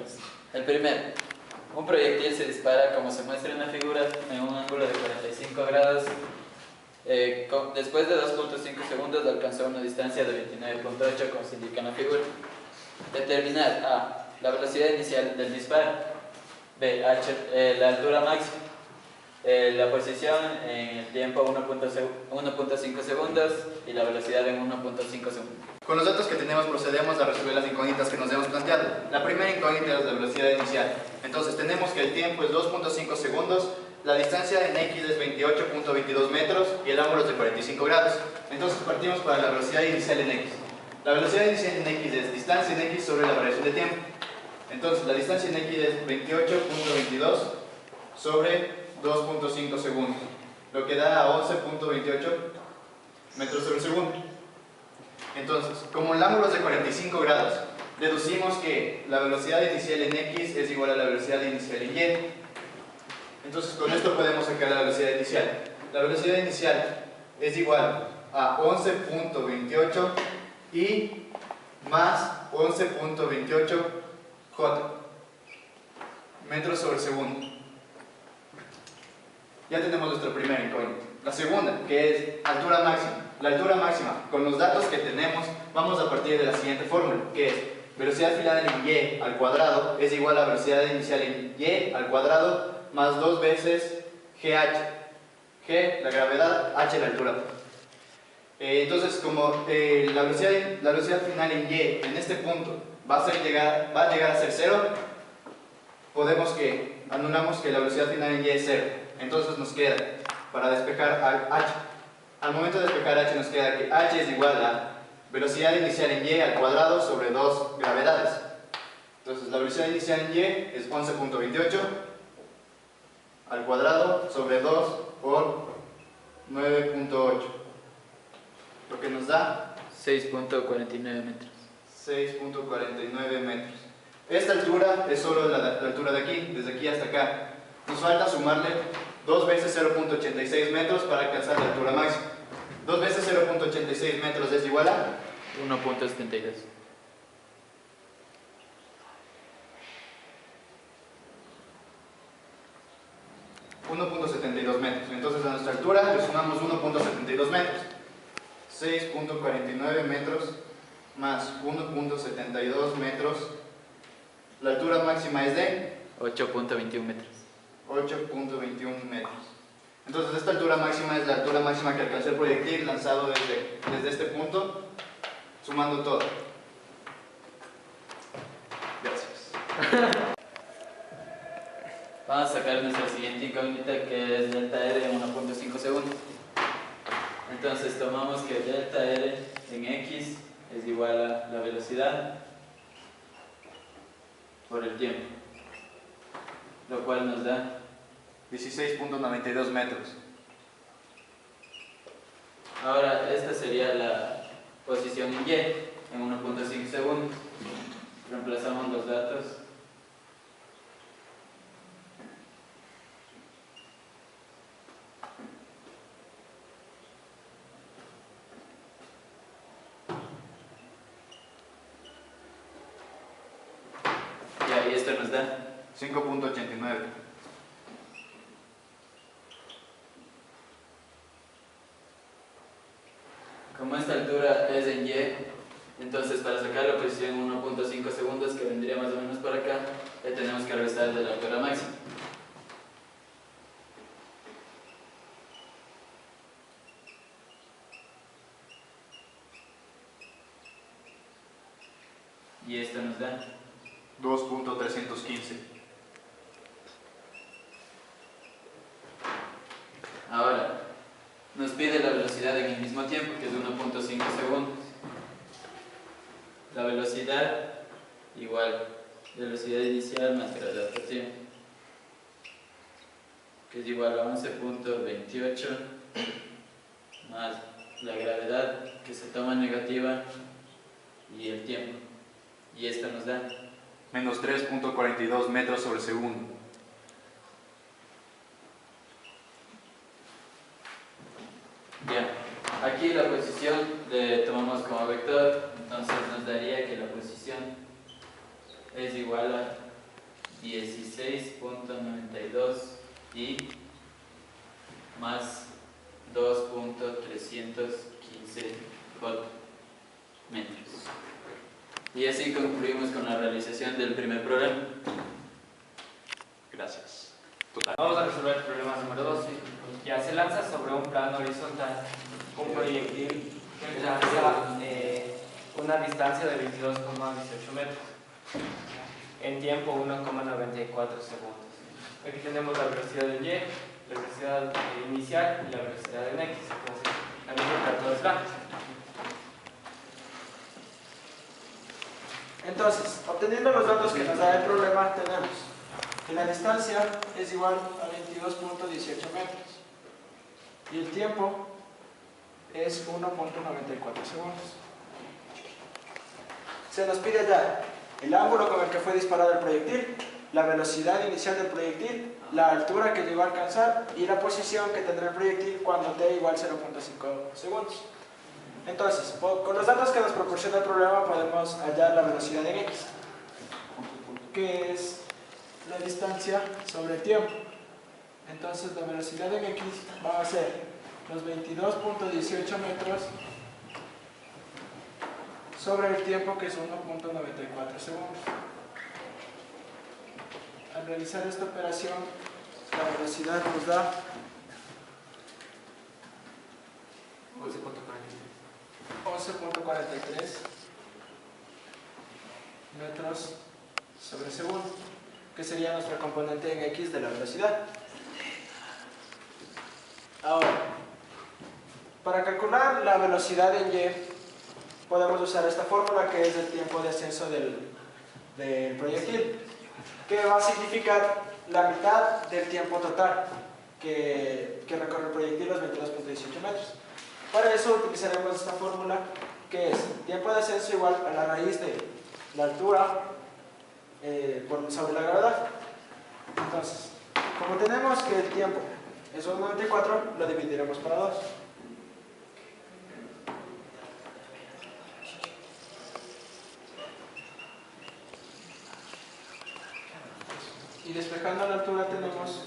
problemas. El primero, un proyectil se dispara como se muestra en la figura en un ángulo de 45 grados. Después de 2.5 segundos alcanzó una distancia de 29.8 como se indica en la figura. Determinar A. La velocidad inicial del disparo. B. La altura máxima. La posición en el tiempo 1.5 segundos y la velocidad en 1.5 segundos. Con los datos que tenemos procedemos a resolver las incógnitas que nos hemos planteado. La primera incógnita es la velocidad inicial. Entonces tenemos que el tiempo es 2.5 segundos, la distancia en X es 28.22 metros y el ángulo es de 45 grados. Entonces partimos para la velocidad inicial en X. La velocidad inicial en X es distancia en X sobre la variación de tiempo. Entonces la distancia en X es 28.22 sobre 2.5 segundos, lo que da a 11.28 metros sobre segundo. Entonces, como el ángulo es de 45 grados, deducimos que la velocidad inicial en X es igual a la velocidad inicial en Y. Entonces, con esto podemos sacar la velocidad inicial. La velocidad inicial es igual a 11.28 y más 11.28 J metros sobre segundo. Ya tenemos nuestra primera incógnita. La segunda, que es altura máxima. La altura máxima, con los datos que tenemos, vamos a partir de la siguiente fórmula, que es velocidad final en Y al cuadrado es igual a velocidad inicial en Y al cuadrado más 2 veces GH. G, la gravedad, H, la altura. Entonces, como la velocidad final en Y en este punto va a llegar a ser 0, anulamos que la velocidad final en Y es 0. Entonces nos queda, para despejar H, al momento de despejar H nos queda que H es igual a velocidad inicial en Y al cuadrado sobre 2 gravedades. Entonces la velocidad inicial en Y es 11.28 al cuadrado sobre 2 por 9.8, lo que nos da 6.49 metros. 6.49 metros. Esta altura es solo la altura de aquí, desde aquí hasta acá. Nos falta sumarle 2 veces 0.86 metros para alcanzar la altura máxima. 2 veces 0.86 metros es igual a 1.72. metros. Entonces a nuestra altura le sumamos 1.72 metros. 6.49 metros más 1.72 metros. La altura máxima es de 8.21 metros. 8.21 metros. Entonces esta altura máxima es la altura máxima que alcanzó el proyectil lanzado desde este punto, sumando todo. Gracias. Vamos a sacar nuestra siguiente incógnita, que es delta R en 1.5 segundos. Entonces tomamos que delta R en X es igual a la velocidad por el tiempo, lo cual nos da 16.92 metros. Ahora esta sería la posición en Y en 1.5 segundos. Reemplazamos los datos. Y ahí esto nos da 5.89. Como esta altura es en Y, entonces para sacar la posición en 1.5 segundos, que vendría más o menos por acá, le tenemos que restar de la altura máxima. Y esto nos da 2.315. Ahora, nos pide la velocidad en el mismo tiempo, que es 1.5 segundos. La velocidad igual velocidad inicial más gravedad por tiempo, que es igual a 11.28 más la gravedad que se toma negativa y el tiempo. Y esto nos da menos 3.42 metros sobre segundo. Bien, aquí la posición le tomamos como vector, entonces nos daría que la posición es igual a 16.92 y más 2.315 J metros. Y así concluimos con la realización del primer problema. Gracias. Vamos a resolver el problema número 2. Ya se lanza sobre un plano horizontal un proyectil que lanza una distancia de 22,18 metros en tiempo 1,94 segundos. Aquí tenemos la velocidad en Y, la velocidad inicial y la velocidad en X. Entonces, a mí me todo el plano. Entonces, obteniendo los datos que nos da el problema, tenemos que la distancia es igual a 22.18 metros y el tiempo es 1.94 segundos. Se nos pide hallar el ángulo con el que fue disparado el proyectil, la velocidad inicial del proyectil, la altura que llegó a alcanzar y la posición que tendrá el proyectil cuando t igual 0.5 segundos. Entonces, con los datos que nos proporciona el problema podemos hallar la velocidad en x, que es la distancia sobre el tiempo. Entonces la velocidad en x va a ser los 22.18 metros sobre el tiempo, que es 1.94 segundos. Al realizar esta operación, la velocidad nos da 11.43 metros sobre segundo, que sería nuestra componente en x de la velocidad. Ahora, para calcular la velocidad en y, podemos usar esta fórmula, que es el tiempo de ascenso del proyectil, que va a significar la mitad del tiempo total que recorre el proyectil, los 22.18 metros. Para eso utilizaremos esta fórmula, que es tiempo de ascenso igual a la raíz de la altura sobre la gravedad. Entonces, como tenemos que el tiempo es 1.94, lo dividiremos para 2. Y despejando la altura tenemos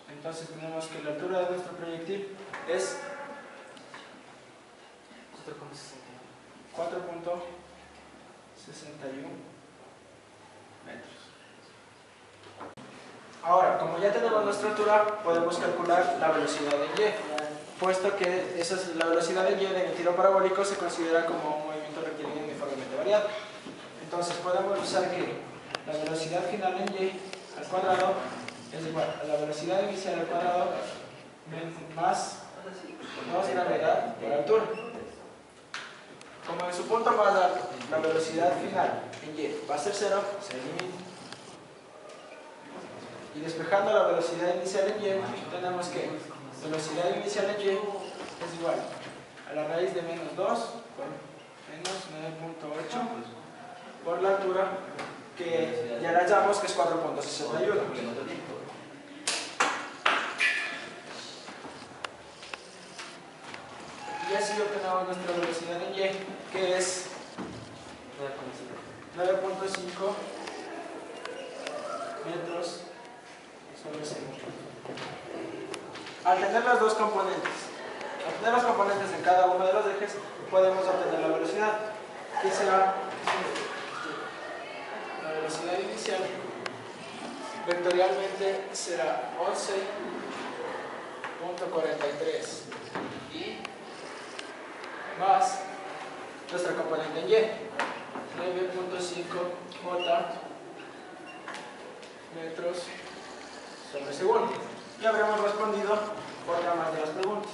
entonces tenemos que la altura de nuestro proyectil es 4.61 metros. Ahora, como ya tenemos nuestra altura, podemos calcular la velocidad en y, puesto que esa es la velocidad en y en el tiro parabólico se considera como un movimiento rectilíneo uniformemente variado. Entonces podemos usar que la velocidad final en y al cuadrado es igual a la velocidad inicial al cuadrado más 2 gravedad por altura. Como en su punto más alto la velocidad final en y va a ser 0, se elimina. Y despejando la velocidad inicial en y, tenemos que velocidad inicial en y es igual a la raíz de menos 2 por menos 9.8 por la altura, que ya la hallamos, que es 4.61. Y así obtenemos nuestra velocidad en y, que es 9.5 metros sobre segundo. Al tener las dos componentes, al tener los componentes en cada uno de los ejes, podemos obtener la velocidad, que será la velocidad inicial, vectorialmente será 11.43 y más nuestra componente en y, 9.5 J metros sobre segundo. Y habremos respondido otra más de las preguntas.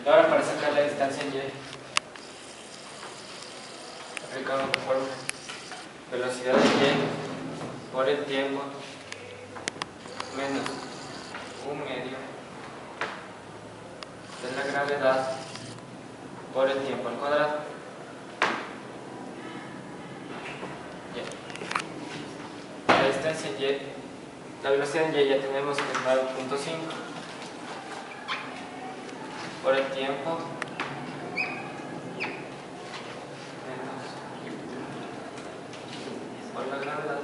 Ahora, para sacar la distancia en y, aplicamos la fórmula velocidad en y por el tiempo menos 1/2 de la gravedad por el tiempo al cuadrado. Ya. La distancia en y, la velocidad en y ya tenemos que es 9.5 por el tiempo menos por la gravedad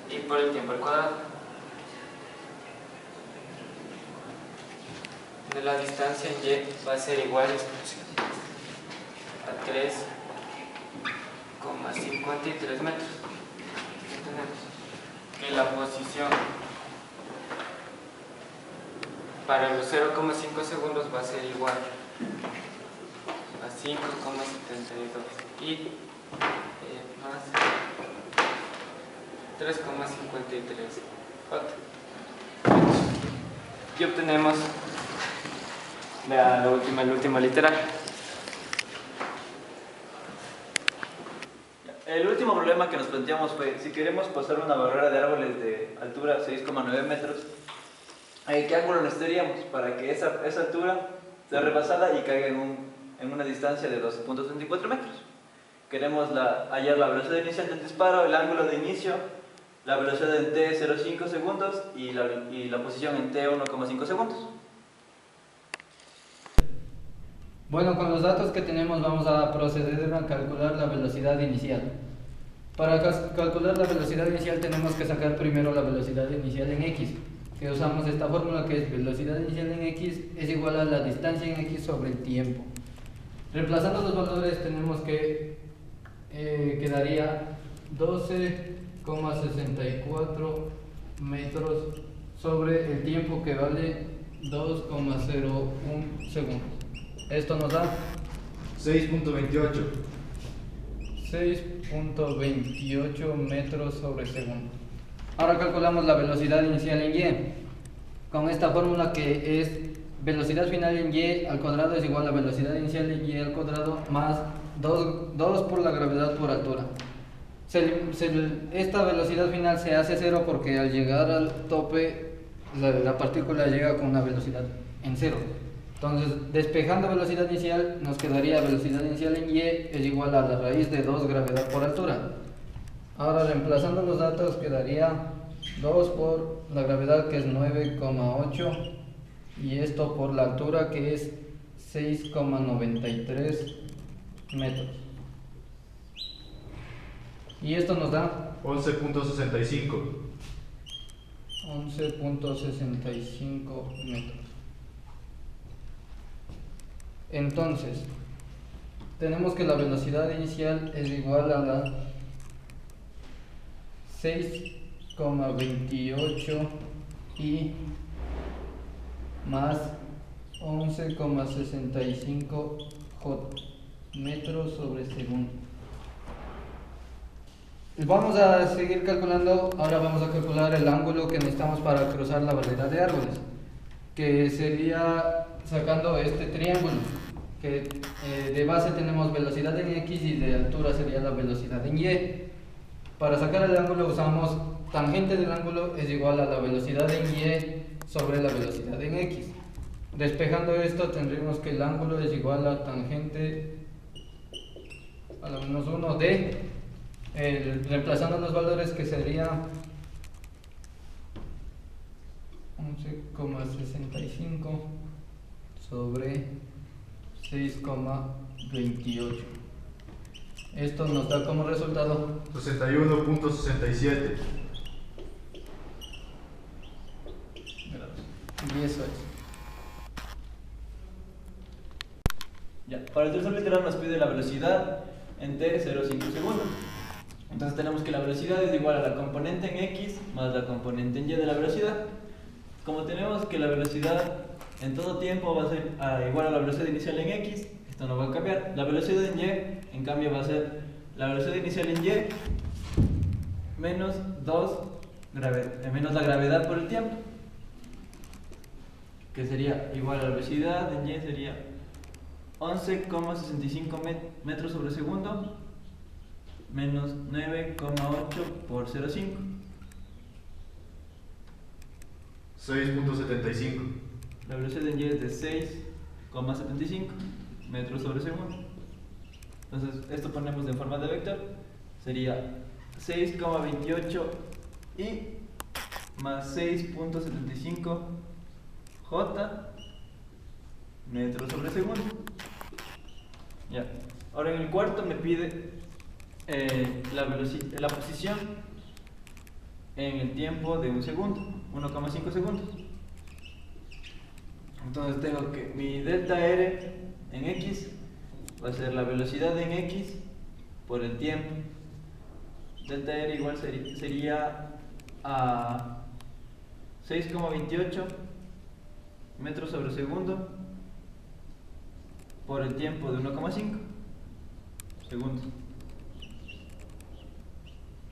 y por el tiempo al cuadrado. De la distancia en y va a ser igual a 3,53 metros. Tenemos que la posición para los 0,5 segundos va a ser igual a 5,72 y más 3,53 y obtenemos el último literal. El último problema que nos planteamos fue, si queremos pasar una barrera de árboles de altura 6,9 metros, ¿qué ángulo necesitaríamos para que esa altura sea rebasada y caiga en una distancia de 12.34 metros? Queremos hallar la velocidad inicial del disparo, el ángulo de inicio, la velocidad en t 0,5 segundos y la posición en t 1,5 segundos. Bueno, con los datos que tenemos vamos a proceder a calcular la velocidad inicial. Para calcular la velocidad inicial tenemos que sacar primero la velocidad inicial en x, que usamos esta fórmula que es velocidad inicial en x es igual a la distancia en x sobre el tiempo. Reemplazando los valores tenemos que quedaría 12,64 metros sobre el tiempo, que vale 2,01 segundos. Esto nos da 6.28 metros sobre segundo. Ahora calculamos la velocidad inicial en y con esta fórmula que es velocidad final en y al cuadrado es igual a velocidad inicial en y al cuadrado más 2 por la gravedad por altura. Esta velocidad final se hace cero porque al llegar al tope la partícula llega con una velocidad en cero. Entonces, despejando velocidad inicial, nos quedaría velocidad inicial en y es igual a la raíz de 2 gravedad por altura. Ahora, reemplazando los datos, quedaría 2 por la gravedad, que es 9,8, y esto por la altura, que es 6,93 metros. Y esto nos da 11.65. 11.65 metros. Entonces, tenemos que la velocidad inicial es igual a la 6,28 y más 11,65 J metros sobre segundo. Vamos a seguir calculando. Ahora vamos a calcular el ángulo que necesitamos para cruzar la variedad de árboles, que sería sacando este triángulo, que de base tenemos velocidad en x y de altura sería la velocidad en y. Para sacar el ángulo usamos tangente del ángulo es igual a la velocidad en y sobre la velocidad en x. Despejando esto tendremos que el ángulo es igual a tangente a la menos 1 de, reemplazando los valores, que sería 11,65 sobre 6,28. Esto nos da como resultado 61.67. y eso es. Ya. Para el tercer literal nos pide la velocidad en t 0,5 segundos. Entonces tenemos que la velocidad es igual a la componente en x más la componente en y de la velocidad. Como tenemos que la velocidad en todo tiempo va a ser igual a la velocidad inicial en x, esto no va a cambiar. La velocidad en y, en cambio, va a ser la velocidad inicial en y menos menos la gravedad por el tiempo, que sería igual a la velocidad en y, sería 11,65 metros sobre segundo menos 9,8 por 0,5. 6.75. La velocidad en Y es de 6,75 metros sobre segundo. Entonces, esto ponemos en forma de vector. Sería 6,28 y más 6.75 J metros sobre segundo. Ya. Ahora en el cuarto me pide la posición en el tiempo de un segundo, 1,5 segundos. Entonces tengo que mi delta R en X va a ser la velocidad en X por el tiempo. Delta R igual sería a 6,28 metros sobre segundo por el tiempo de 1,5 segundos.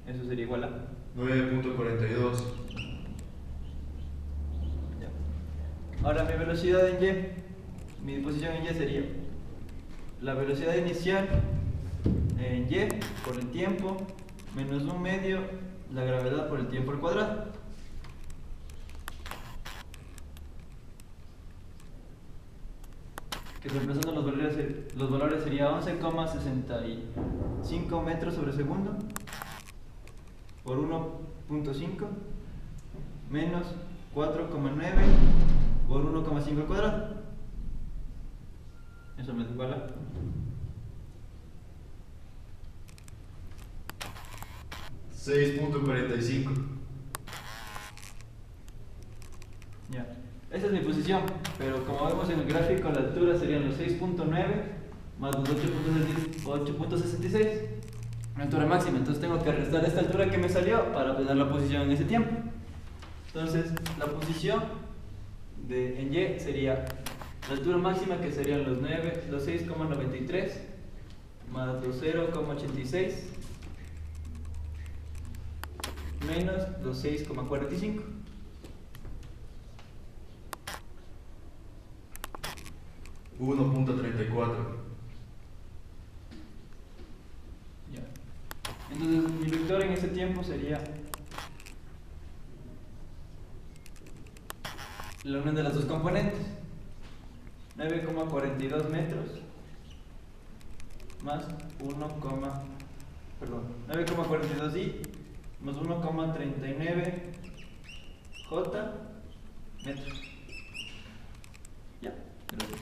Eso sería igual a 9.42. Ahora mi velocidad en Y, mi posición en Y sería la velocidad inicial en Y por el tiempo menos 1/2 la gravedad por el tiempo al cuadrado. Que reemplazando los valores sería 11,65 metros sobre segundo por 1,5 menos 4,9 por 1,5 al cuadrado. Eso me da igual a 6.45. ya. Esa es mi posición, pero como vemos en el gráfico, la altura serían los 6.9 más los 8.66, la altura máxima. Entonces tengo que restar esta altura que me salió para obtener la posición en ese tiempo. Entonces la posición en Y sería la altura máxima, que serían los 6,93 más los 0,86 menos los 6,45. Ya. Entonces mi vector en ese tiempo sería la unión de las dos componentes, 9,42 metros más 9,42 y más 1,39 J metros. Ya, gracias.